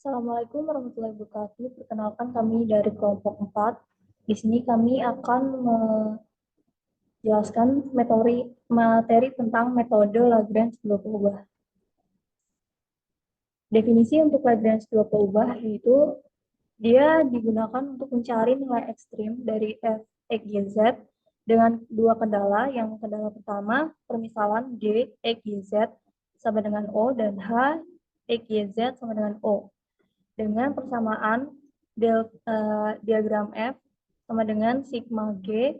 Assalamualaikum warahmatullahi wabarakatuh. Perkenalkan kami dari kelompok 4. Di sini kami akan menjelaskan materi tentang metode Lagrange dua peubah. Definisi untuk Lagrange dua peubah yaitu dia digunakan untuk mencari nilai ekstrim dari f, x, y, z dengan dua kendala. Yang kendala pertama, permisalan G, x, y, z sama dengan O dan H, x, y, z sama dengan O. Dengan persamaan diagram F sama dengan sigma G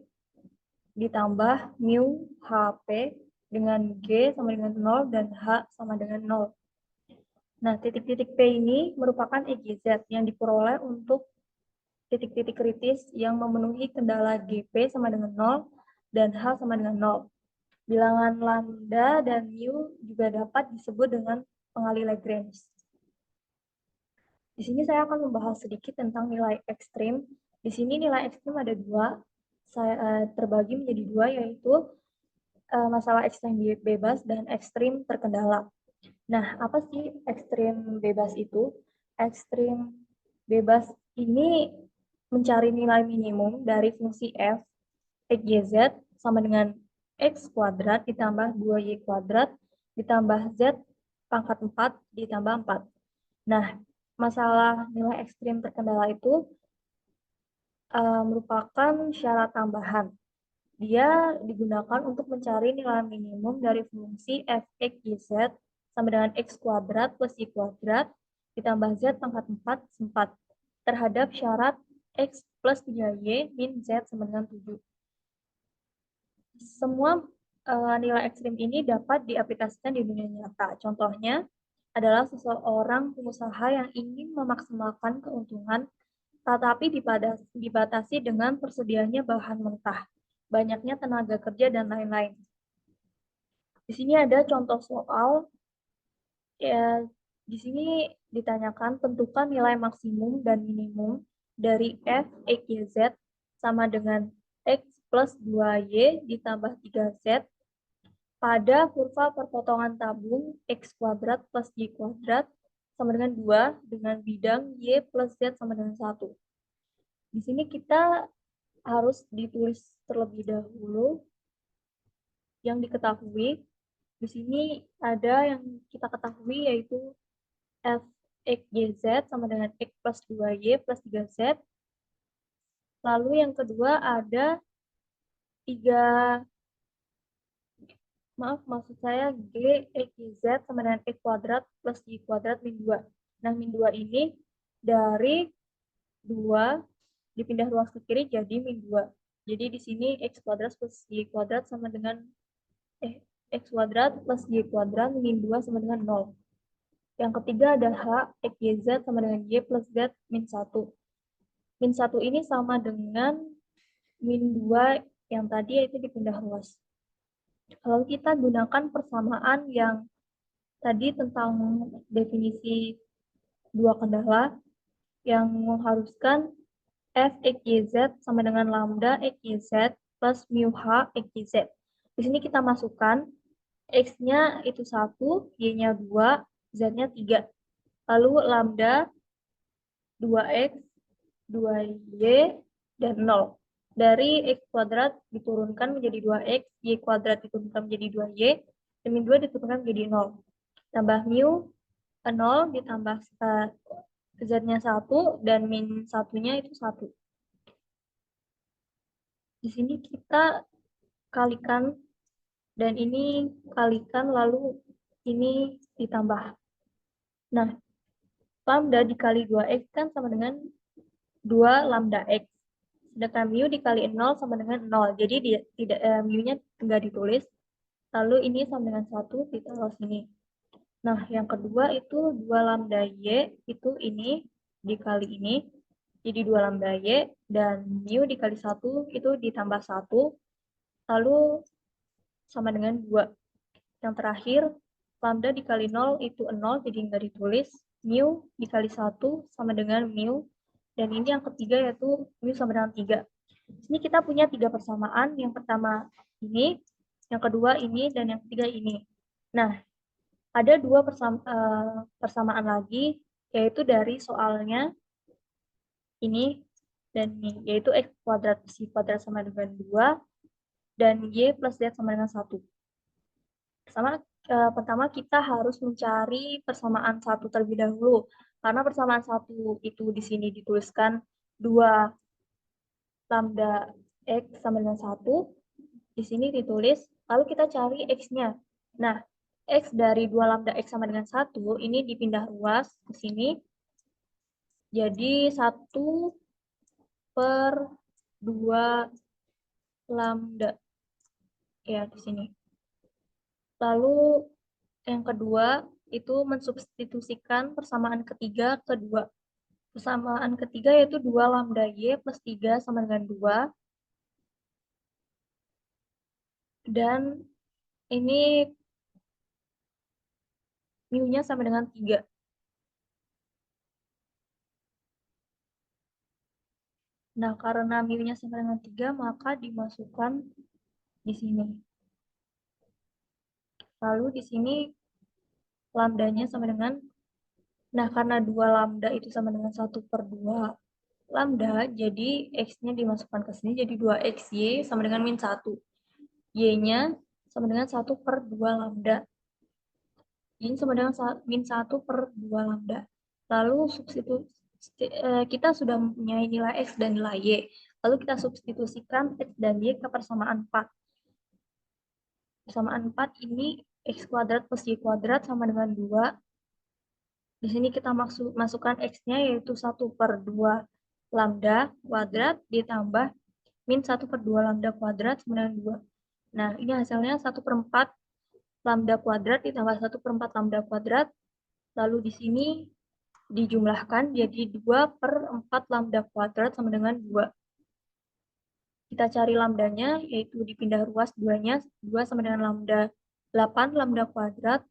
ditambah mu HP dengan G sama dengan 0 dan H sama dengan 0. Nah, titik-titik P ini merupakan XYZ yang diperoleh untuk titik-titik kritis yang memenuhi kendala GP sama dengan 0 dan H sama dengan 0. Bilangan lambda dan mu juga dapat disebut dengan pengali Lagrange. Di sini saya akan membahas sedikit tentang nilai ekstrim. Di sini nilai ekstrim ada dua, saya terbagi menjadi dua, yaitu masalah ekstrim bebas dan ekstrim terkendala. Nah, apa sih ekstrim bebas itu? Ekstrim bebas ini mencari nilai minimum dari fungsi f, x, y, z sama dengan x kuadrat ditambah 2y kuadrat ditambah z pangkat 4 ditambah 4. Nah, masalah nilai ekstrim terkendala itu merupakan syarat tambahan. Dia digunakan untuk mencari nilai minimum dari fungsi f, x, y, z sama dengan x kuadrat plus y kuadrat ditambah z pangkat 4 terhadap syarat x plus 3y min z sama dengan 7. Semua nilai ekstrim ini dapat diaplikasikan di dunia nyata. Contohnya adalah seseorang pengusaha yang ingin memaksimalkan keuntungan tetapi dibatasi dengan persediaannya bahan mentah, banyaknya tenaga kerja, dan lain-lain. Di sini ada contoh soal, ya, di sini ditanyakan tentukan nilai maksimum dan minimum dari f, x, y, z sama dengan x plus 2y ditambah 3z pada kurva perpotongan tabung x kuadrat plus y kuadrat sama dengan 2 dengan bidang y plus z sama dengan 1. Di sini kita harus ditulis terlebih dahulu yang diketahui. Di sini ada yang kita ketahui yaitu f, x, y, z sama dengan x plus 2y plus 3z. Lalu yang kedua ada 3, maksud saya g, x, y, z sama dengan x kuadrat plus y kuadrat min 2. Nah, min 2 ini dari 2 dipindah ruang ke kiri jadi min 2. Jadi di sini x kuadrat plus y kuadrat sama dengan x kuadrat plus y kuadrat min 2 sama dengan 0. Yang ketiga ada h, x, y, z sama dengan y plus z min 1. Min 1 ini sama dengan min 2 yang tadi yaitu dipindah ruas. Kalau kita gunakan persamaan yang tadi tentang definisi dua kendala yang mengharuskan f, x, y, z sama dengan lambda x, y, z plus mu h, x, y, z. Di sini kita masukkan x-nya itu 1, y-nya 2, z-nya 3. Lalu lambda 2x, 2y, dan 0. Dari x kuadrat diturunkan menjadi 2x, y kuadrat diturunkan menjadi 2y, dan min 2 diturunkan menjadi 0. Tambah mu 0 ditambah z-nya 1, dan min 1-nya itu 1. Di sini kita kalikan, dan ini kalikan, lalu ini ditambah. Nah, lambda dikali 2x kan sama dengan 2 lambda x. Sedangkan mu dikali 0 sama dengan 0. Jadi mu-nya enggak ditulis. Lalu ini sama dengan 1 ditaruh sini. Nah, yang kedua itu 2 lambda y, itu ini dikali ini. Jadi 2 lambda y, dan mu dikali 1 itu ditambah 1. Lalu sama dengan 2. Yang terakhir, lambda dikali 0 itu 0, jadi enggak ditulis. Mu dikali 1 sama dengan mu. Dan ini yang ketiga yaitu mu sama dengan 3. Di sini kita punya 3 persamaan. Yang pertama ini, yang kedua ini, dan yang ketiga ini. Nah, ada 2 persamaan lagi yaitu dari soalnya ini dan ini, yaitu x kuadrat plus y kuadrat sama dengan 2, dan y plus z sama dengan 1. Pertama kita harus mencari persamaan satu terlebih dahulu, karena persamaan satu itu di sini dituliskan 2 lambda x sama dengan 1, di sini ditulis, lalu kita cari x-nya. Nah, x dari 2 lambda x sama dengan 1, ini dipindah ruas ke sini, jadi 1 per 2 lambda, ya di sini. Lalu yang kedua, itu mensubstitusikan persamaan ketiga ke 2. Persamaan ketiga yaitu 2 lambda y plus 3 sama dengan 2. Dan ini mu-nya sama dengan 3. Nah, karena mu-nya sama dengan 3, maka dimasukkan di sini. Lalu di sini lambdanya sama dengan, nah karena 2 lambda itu sama dengan 1 per 2 lambda, jadi x-nya dimasukkan ke sini, jadi 2xy sama dengan min 1. Y-nya sama dengan 1 per 2 lambda. Ini sama dengan min 1 per 2 lambda. Lalu kita sudah mempunyai nilai x dan nilai y. Lalu kita substitusikan x dan y ke persamaan 4. Persamaan 4 ini x kuadrat plus y kuadrat sama dengan 2. Di sini kita masukkan x-nya yaitu 1 per 2 lambda kuadrat ditambah min 1 per 2 lambda kuadrat sama dengan 2. Nah, ini hasilnya 1 per 4 lambda kuadrat ditambah 1 per 4 lambda kuadrat. Lalu di sini dijumlahkan jadi 2 per 4 lambda kuadrat sama dengan 2. Kita cari lambdanya, yaitu dipindah ruas 2-nya, 2 sama dengan lambda 8 lambda kuadrat.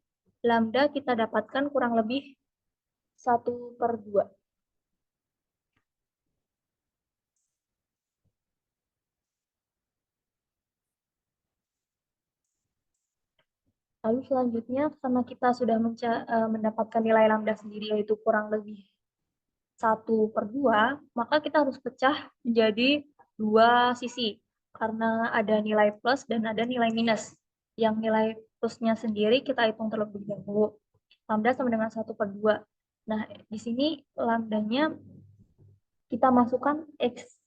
Lambda kita dapatkan kurang lebih 1 per 2. Lalu selanjutnya, karena kita sudah mendapatkan nilai lambda sendiri, yaitu kurang lebih 1 per 2, maka kita harus pecah menjadi 2 sisi. Karena ada nilai plus dan ada nilai minus. Yang nilai plusnya sendiri kita hitung terlebih dahulu. Lambda sama dengan 1 per 2. Nah, di sini lambdanya kita masukkan x.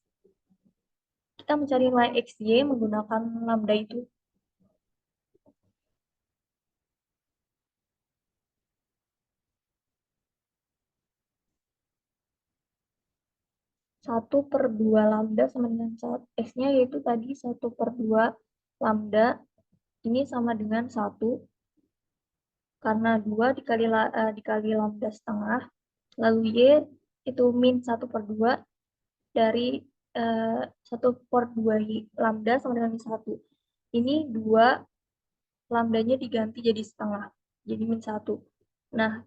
Kita mencari nilai xy menggunakan lambda itu. 1 per 2 lambda sama dengan x-nya yaitu tadi 1 per 2 lambda. Ini sama dengan 1. Karena 2 dikali lambda setengah. Lalu y itu min 1 per 2 dari 1 per 2 lambda sama dengan min 1. Ini 2 lambdanya diganti jadi setengah. Jadi min 1. Nah,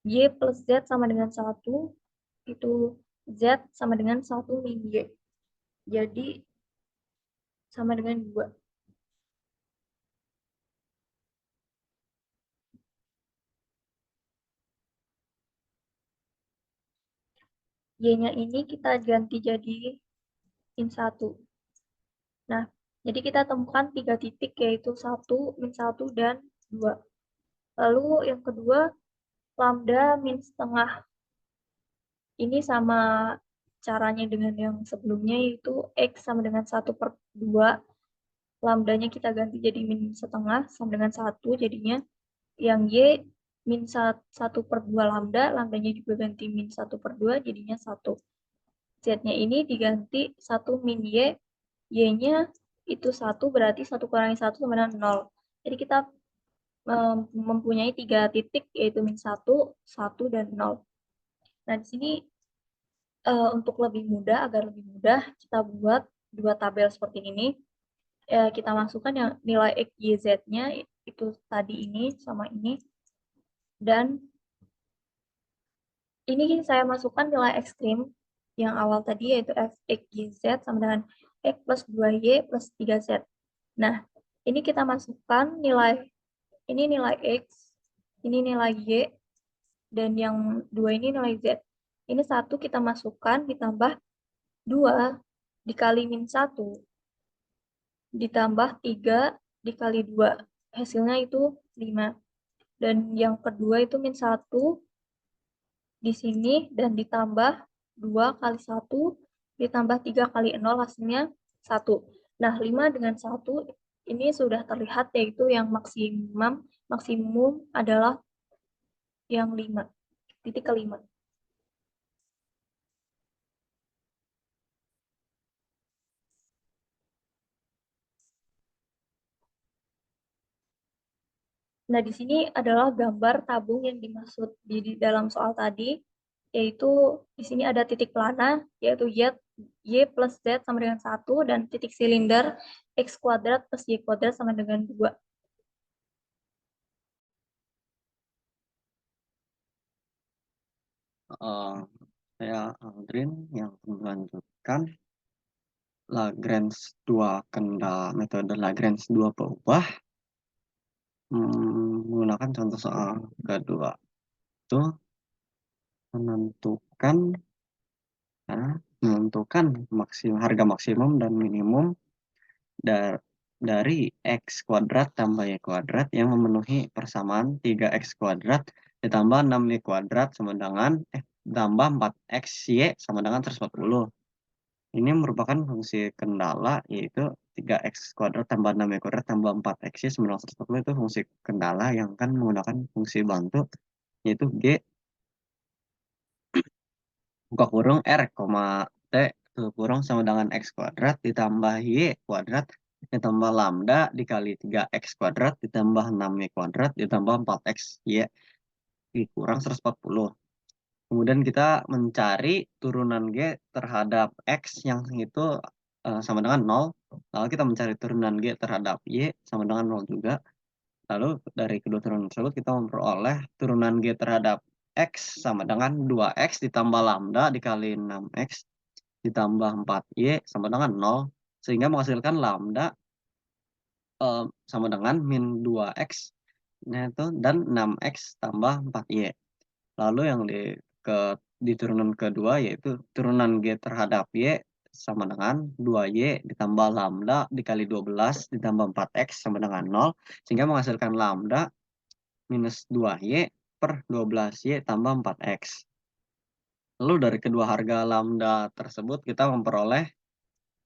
y plus z sama dengan 1. Itu z sama dengan 1 min y. Jadi sama dengan 2. Y-nya ini kita ganti jadi min 1. Nah, jadi kita temukan 3 titik yaitu 1, min 1, dan 2. Lalu yang kedua, lambda min setengah. Ini sama caranya dengan yang sebelumnya, yaitu x sama dengan 1 per 2. Lambdanya kita ganti jadi min setengah sama dengan 1 jadinya. Yang y min 1 per 2 lambda, lambdanya juga ganti min 1 per 2 jadinya 1. Z-nya ini diganti 1 min y, y-nya itu 1 berarti 1 kurangi 1 sama dengan 0. Jadi kita mempunyai 3 titik yaitu min 1, 1, dan 0. Nah, di sini untuk lebih mudah, agar lebih mudah, kita buat 2 tabel seperti ini. Kita masukkan yang nilai x, y, z-nya itu tadi ini sama ini. Dan ini saya masukkan nilai ekstrim yang awal tadi yaitu f, x, y, z sama dengan x plus 2y plus 3z. Nah, ini kita masukkan nilai, ini nilai x, ini nilai y, Dan yang 2 ini nilai Z. Ini 1 kita masukkan ditambah 2 dikali min 1 ditambah 3 dikali 2. Hasilnya itu 5. Dan yang kedua itu min 1 di sini dan ditambah 2 kali 1 ditambah 3 kali 0 hasilnya 1. Nah, 5 dengan 1 ini sudah terlihat yaitu yang maksimum adalah yang 5, titik kelima. Nah, di sini adalah gambar tabung yang dimaksud di dalam soal tadi, yaitu di sini ada titik pelana, yaitu Y plus Z sama dengan 1, dan titik silinder X kuadrat plus Y kuadrat sama dengan 2. Saya Aldrin yang melanjutkan Lagrange 2 kendala metode Lagrange 2 peubah menggunakan contoh soal kedua itu menentukan harga maksimum dan minimum dari X kuadrat tambah Y kuadrat yang memenuhi persamaan 3X kuadrat ditambah 6Y kuadrat sama dengan tambah 4XY sama dengan 140. Ini merupakan fungsi kendala, yaitu 3X kuadrat tambah 6Y kuadrat tambah 4XY sama dengan 140 itu fungsi kendala yang kan menggunakan fungsi bantu, yaitu G buka kurung R, T tutup kurung sama dengan X kuadrat ditambah Y kuadrat ditambah lambda dikali 3X kuadrat ditambah 6Y kuadrat ditambah 4X Y dikurang 140. Kemudian kita mencari turunan G terhadap X yang itu sama dengan 0. Lalu kita mencari turunan G terhadap Y sama dengan 0 juga. Lalu dari kedua turunan tersebut kita memperoleh turunan G terhadap X sama dengan 2X ditambah lambda dikali 6X ditambah 4Y sama dengan 0. Sehingga menghasilkan lambda sama dengan min 2X dan 6X tambah 4Y. Lalu yang di turunan kedua yaitu turunan G terhadap Y sama dengan 2Y ditambah lambda dikali 12 ditambah 4X sama dengan 0. Sehingga menghasilkan lambda minus 2Y per 12Y tambah 4X. Lalu dari kedua harga lambda tersebut kita memperoleh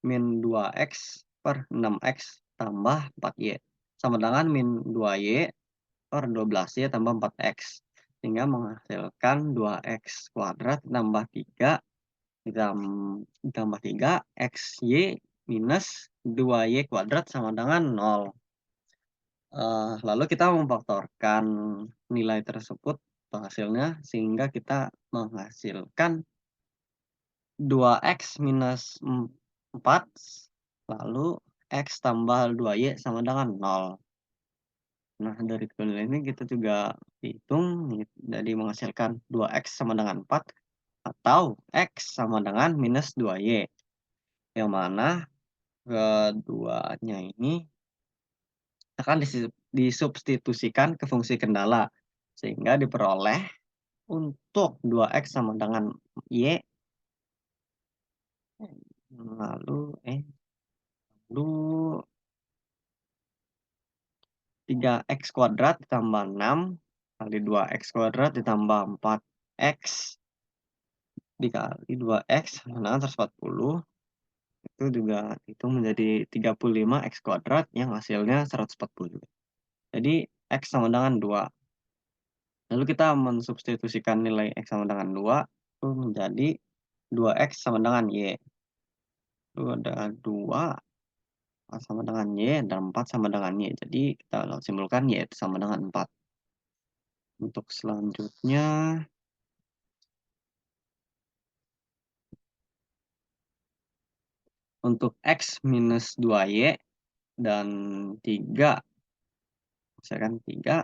min 2X per 6X tambah 4Y. Sama dengan min 2Y per 12Y tambah 4X. Sehingga menghasilkan 2X kuadrat tambah 3 ditambah 3 XY minus 2Y kuadrat sama dengan 0. Lalu kita memfaktorkan nilai tersebut hasilnya sehingga kita menghasilkan 2X minus 4 lalu X tambah 2Y sama dengan 0. Nah, dari kedua ini kita juga hitung jadi menghasilkan 2X sama dengan 4 atau X sama dengan minus 2Y. Yang mana keduanya ini akan disubstitusikan ke fungsi kendala. Sehingga diperoleh untuk 2X sama dengan Y. Lalu 3X kuadrat ditambah 6 kali 2X kuadrat ditambah 4X dikali 2X sama dengan 140. Itu juga itu menjadi 35X kuadrat yang hasilnya 140 juga. Jadi X sama dengan 2. Lalu kita mensubstitusikan nilai X sama dengan 2 itu menjadi 2X sama dengan Y. Itu ada 2 sama dengan Y dan 4 sama dengan Y. Jadi kita simpulkan Y itu sama dengan 4. Untuk selanjutnya untuk X minus 2Y dan 3 misalkan 3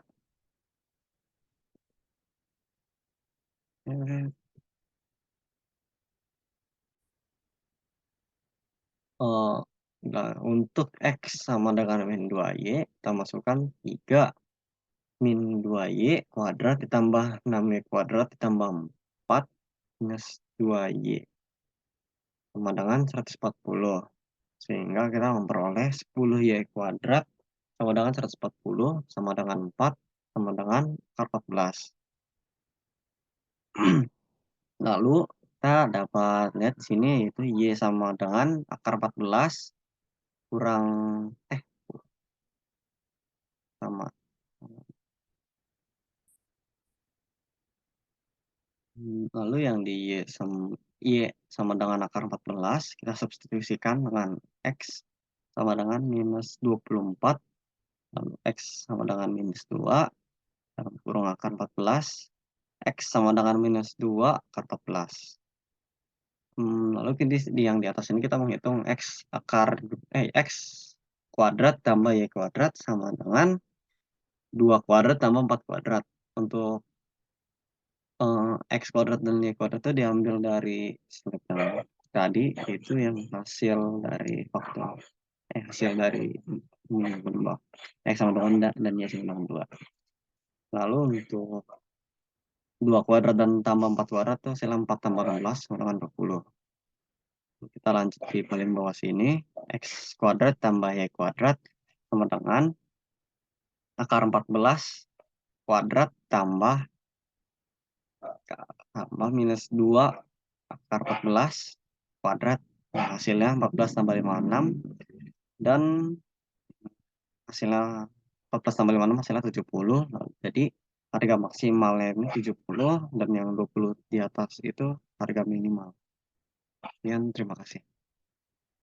nah, untuk X sama dengan min 2Y kita masukkan 3 min 2y kuadrat ditambah 6y kuadrat ditambah 4 minus 2y sama dengan 140. Sehingga kita memperoleh 10y kuadrat sama dengan 140 sama dengan 4 sama dengan akar 14. Lalu kita dapat lihat di sini yaitu y sama dengan akar 14 kurang sama. Lalu yang di y sama dengan akar 14 kita substitusikan dengan x sama dengan minus 24, lalu x sama dengan minus 2 dalam kurung akar 14, x sama dengan minus 2 akar 14. Lalu di yang di atas ini kita menghitung x kuadrat tambah y kuadrat sama dengan 2 kuadrat tambah 4 kuadrat. Untuk x kuadrat dan y kuadrat itu diambil dari slide yang tadi, itu yang hasil dari faktor hasil dari x sama dengan dan y sama dengan 2. Lalu untuk 2 kuadrat dan tambah 4 kuadrat itu hasil 4 tambah 16 sama dengan 20. Kita lanjut di paling bawah sini, x kuadrat tambah y kuadrat sama dengan akar 14 kuadrat tambah minus 2 akar 14 kuadrat. Hasilnya 14 tambah 56 dan hasilnya 14 tambah 56 hasilnya 70. Jadi harga maksimalnya ini 70 dan yang 20 di atas itu harga minimal. Sekian, terima kasih.